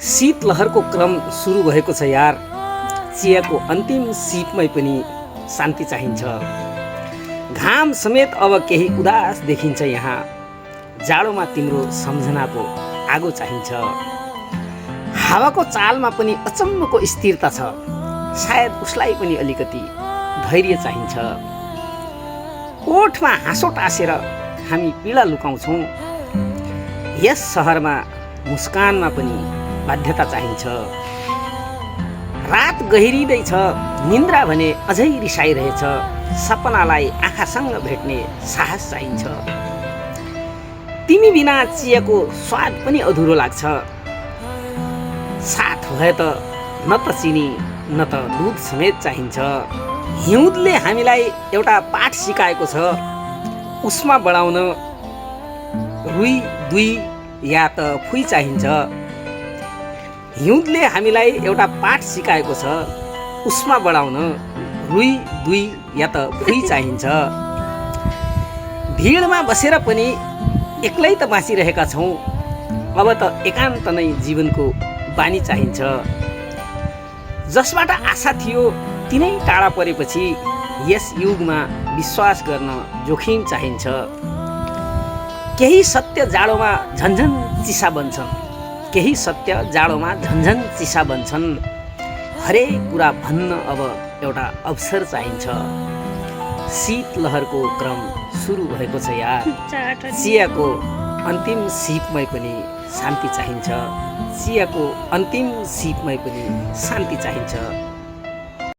शीतलहरको क्रम सुरु भएको छ यार। चियाको अन्तिम सिपमै पनि शान्ति चाहिन्छ। घाम समेत अब केही उदास देखिन्छ यहाँ। जाडोमा तिम्रो सम्झनाको आगो चाहिन्छ। हावाको चालमा पनि अचम्मको स्थिरता छ। सायद उसलाई पनि अलिकति धैर्य चाहिन्छ। ओठमा हाँसो टाँसेर हामी पीडा लुकाउँछौँ। यस सहरमा मुस्कानमा पनि बाध्यता चाहिन्छ। रात गहिरिँदैछ, निन्द्रा भने अझै रिसाइरहेछ। सपनालाई आँखासँग भेट्ने साहस चाहिन्छ। तिमी बिना चियाको स्वाद पनि अधुरो लाग्छ। साथ भए त न त चिनी न त दुध समेत चाहिन्छ। हिउँदले हामीलाई एउटा पाठ सिकाएको छ। उष्मा बढाउन रुई दुई या त फुई चाहिन्छ। हिउँदले हामीलाई एउटा पाठ सिकाएको छ। उष्मा बढाउन रुई दुई या त फुई चाहिन्छ। भिडमा बसेर पनि एक्लै त बाँचिरहेका छौँ। अब त एकान्त नै जीवनको बानी चाहिन्छ। जसबाट आशा थियो तिनै टाढा परेपछि यस युगमा विश्वास गर्न जोखिम चाहिन्छ। केही सत्य जाडोमा झन्झन चिसा बन्छन्। केही सत्य जाडोमा झन्झन चिसा बन्छन्। हरेक कुरा भन्न अब एउटा अवसर चाहिन्छ। शीतलहरको क्रम सुरु भएको छ यार। चियाको अन्तिम सिपमै पनि शान्ति चाहिन्छ। चियाको अन्तिम सिपमै पनि शान्ति चाहिन्छ।